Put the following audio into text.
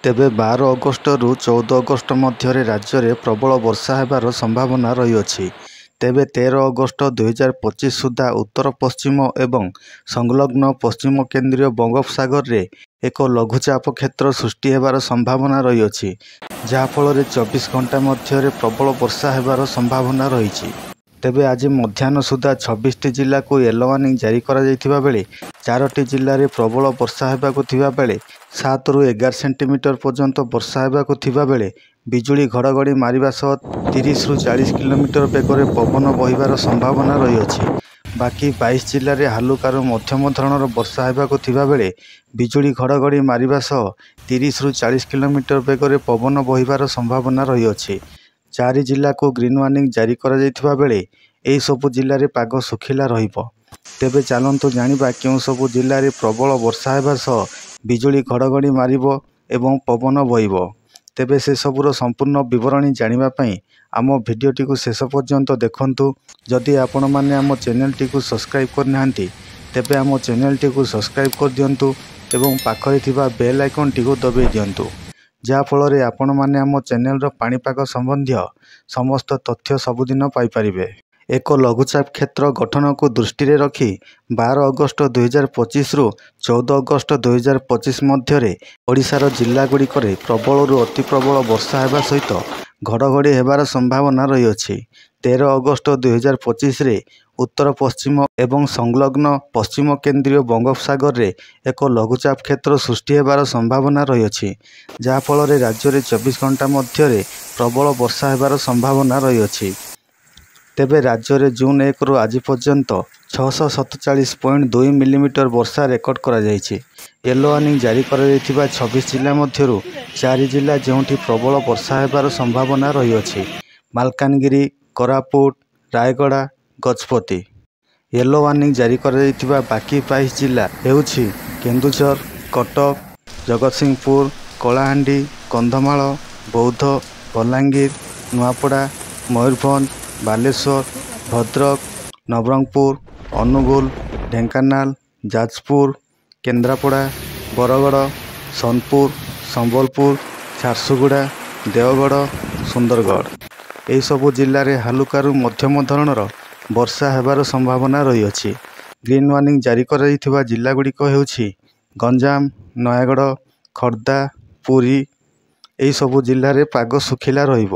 ତେବେ 12 ଅଗଷ୍ଟରୁ 14 ଅଗଷ୍ଟ ମଧ୍ୟରେ ରାଜ୍ୟରେ ପ୍ରବଳ ବର୍ଷା ହେବାର ସମ୍ଭାବନା ରହିଅଛି। ତେବେ 13 ଅଗଷ୍ଟ 2025 ସୁଦ୍ଧା ଉତ୍ତର ପଶ୍ଚିମ ଏବଂ ସଂଲଗ୍ନ ପଶ୍ଚିମ କେନ୍ଦ୍ରୀୟ ବଙ୍ଗୋପସାଗରରେ ଏକ ଲଘୁଚାପ କ୍ଷେତ୍ର ସୃଷ୍ଟି ହେବାର ସମ୍ଭାବନା ରହିଅଛି, ଯାହାଫଳରେ 24 ଘଣ୍ଟା ମଧ୍ୟରେ ପ୍ରବଳ ବର୍ଷା ହେବାର ସମ୍ଭାବନା ରହିଛି। ତେବେ ଆଜି ମଧ୍ୟାହ୍ନ ସୁଦ୍ଧା 26ଟି ଜିଲ୍ଲାକୁ ୟେଲୋ ୱାର୍ଣ୍ଣିଂ ଜାରି କରାଯାଇଥିବା ବେଳେ 4ଟି ଜିଲ୍ଲାରେ ପ୍ରବଳ ବର୍ଷା ହେବାକୁ ଥିବା ବେଳେ 7ରୁ 11 ସେଣ୍ଟିମିଟର ପର୍ଯ୍ୟନ୍ତ ବର୍ଷା ହେବାକୁ ଥିବା ବେଳେ ବିଜୁଳି ଘଡ଼ଘଡ଼ି ମାରିବା ସହ 30ରୁ 40 କିଲୋମିଟର ବେଗରେ ପବନ ବହିବାର ସମ୍ଭାବନା ରହିଅଛି। ବାକି 22 ଜିଲ୍ଲାରେ ହାଲୁକାରୁ ମଧ୍ୟମ ଧରଣର ବର୍ଷା ହେବାକୁ ଥିବା ବେଳେ ବିଜୁଳି ଘଡ଼ଘଡ଼ି ମାରିବା ସହ 30ରୁ 40 କିଲୋମିଟର ବେଗରେ ପବନ ବହିବାର ସମ୍ଭାବନା ରହିଅଛି। 4 ଜିଲ୍ଲାକୁ ଗ୍ରୀନ୍ ୱାର୍ଣ୍ଣିଂ ଜାରି କରାଯାଇଥିବା ବେଳେ ଏହି ସବୁ ଜିଲ୍ଲାରେ ପାଗ ଶୁଖିଲା ରହିବ। ତେବେ ଚାଲନ୍ତୁ ଜାଣିବା କେଉଁ ସବୁ ଜିଲ୍ଲାରେ ପ୍ରବଳ ବର୍ଷା ହେବା ସହ ବିଜୁଳି ଘଡ଼ଘଡ଼ି ମାରିବ ଏବଂ ପବନ ବହିବ। ତେବେ ସେସବୁର ସମ୍ପୂର୍ଣ୍ଣ ବିବରଣୀ ଜାଣିବା ପାଇଁ ଆମ ଭିଡ଼ିଓଟିକୁ ଶେଷ ପର୍ଯ୍ୟନ୍ତ ଦେଖନ୍ତୁ। ଯଦି ଆପଣମାନେ ଆମ ଚ୍ୟାନେଲଟିକୁ ସବସ୍କ୍ରାଇବ୍ କରିନାହାନ୍ତି ତେବେ ଆମ ଚ୍ୟାନେଲଟିକୁ ସବସ୍କ୍ରାଇବ୍ କରିଦିଅନ୍ତୁ ଏବଂ ପାଖରେ ଥିବା ବେଲ୍ ଆଇକନ୍ଟିକୁ ଦବାଇ ଦିଅନ୍ତୁ, ଯାହାଫଳରେ ଆପଣମାନେ ଆମ ଚ୍ୟାନେଲର ପାଣିପାଗ ସମ୍ବନ୍ଧୀୟ ସମସ୍ତ ତଥ୍ୟ ସବୁଦିନ ପାଇପାରିବେ। ଏକ ଲଘୁଚାପ କ୍ଷେତ୍ର ଗଠନକୁ ଦୃଷ୍ଟିରେ ରଖି 12 ଅଗଷ୍ଟ 2025ରୁ 14 ଅଗଷ୍ଟ 2025 ମଧ୍ୟରେ ଓଡ଼ିଶାର ଜିଲ୍ଲାଗୁଡ଼ିକରେ ପ୍ରବଳରୁ ଅତି ପ୍ରବଳ ବର୍ଷା ହେବା ସହିତ ଘଡ଼ଘଡ଼ି ହେବାର ସମ୍ଭାବନା ରହିଅଛି। 13 ଅଗଷ୍ଟ 2025ରେ ଉତ୍ତର ପଶ୍ଚିମ ଏବଂ ସଂଲଗ୍ନ ପଶ୍ଚିମ କେନ୍ଦ୍ରୀୟ ବଙ୍ଗୋପସାଗରରେ ଏକ ଲଘୁଚାପ କ୍ଷେତ୍ର ସୃଷ୍ଟି ହେବାର ସମ୍ଭାବନା ରହିଅଛି, ଯାହାଫଳରେ ରାଜ୍ୟରେ 24 ଘଣ୍ଟା ମଧ୍ୟରେ ପ୍ରବଳ ବର୍ଷା ହେବାର ସମ୍ଭାବନା ରହିଅଛି। ତେବେ ରାଜ୍ୟରେ ଜୁନ୍ 1ରୁ ଆଜି ପର୍ଯ୍ୟନ୍ତ 647.2 ମିଲିମିଟର ବର୍ଷା ରେକର୍ଡ କରାଯାଇଛି। ୟେଲୋ ୱାର୍ଣ୍ଣିଂ ଜାରି କରାଯାଇଥିବା 26 ଜିଲ୍ଲା ମଧ୍ୟରୁ 4 ଜିଲ୍ଲା ଯେଉଁଠି ପ୍ରବଳ ବର୍ଷା ହେବାର ସମ୍ଭାବନା ରହିଅଛି: ମାଲକାନଗିରି, କୋରାପୁଟ, ରାୟଗଡ଼ା, ଗଜପତି। ୟେଲୋ ୱାର୍ଣ୍ଣିଂ ଜାରି କରାଯାଇଥିବା ବାକି 22 ଜିଲ୍ଲା ହେଉଛି କେନ୍ଦୁଝର, କଟକ, ଜଗତସିଂହପୁର, କଳାହାଣ୍ଡି, କନ୍ଧମାଳ, ବୌଦ୍ଧ, ବଲାଙ୍ଗୀର, ନୂଆପଡ଼ା, ମୟୂରଭଞ୍ଜ, ବାଲେଶ୍ୱର, ଭଦ୍ରକ, ନବରଙ୍ଗପୁର, ଅନୁଗୁଳ, ଢେଙ୍କାନାଳ, ଯାଜପୁର, କେନ୍ଦ୍ରାପଡ଼ା, ବରଗଡ଼, ସୋନପୁର, ସମ୍ବଲପୁର, ଝାରସୁଗୁଡ଼ା, ଦେଓଗଡ଼, ସୁନ୍ଦରଗଡ଼। ଏହିସବୁ ଜିଲ୍ଲାରେ ହାଲୁକାରୁ ମଧ୍ୟମ ଧରଣର ବର୍ଷା ହେବାର ସମ୍ଭାବନା ରହିଅଛି। ଗ୍ରୀନ୍ ୱାର୍ଣ୍ଣିଂ ଜାରି କରାଯାଇଥିବା ଜିଲ୍ଲାଗୁଡ଼ିକ ହେଉଛି ଗଞ୍ଜାମ, ନୟାଗଡ଼, ଖୋର୍ଦ୍ଧା, ପୁରୀ। ଏହିସବୁ ଜିଲ୍ଲାରେ ପାଗ ଶୁଖିଲା ରହିବ।